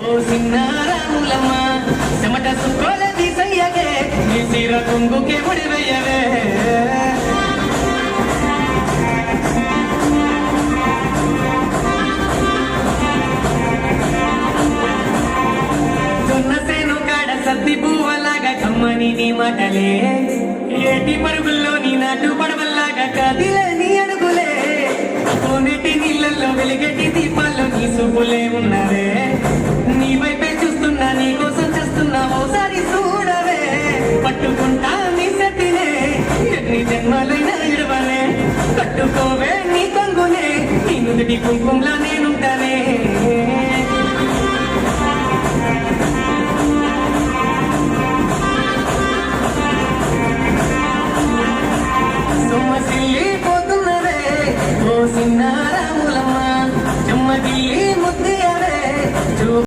ఓ సిన్నారాములమ్మ చెమట సుక్కోల తీసయ్యగే నీ సీర కొంగుకే ముడివయ్యవే జొన్న సేను కాడ సద్ది పువ్వలాగా కమ్మని నీ మాటలే ఏటి పరుగుల్లో నీ నాటు పడవల్లాగా కదిలే నీ అడుగులే కోనేటి నీళ్ళల్లో వెలిగేటి దీపాల్లో నీ సూపులే ఉన్నవే నీ వైపే చూస్తున్నా నీ కోసం చేస్తున్నా ఓసారి చూడవే పట్టుకుంటా నీ సతినే ఎన్ని జన్మలైనా ఇడవలే కట్టుకోవే నీ కొంగునే నీ నుదుటి కుంకుమలానే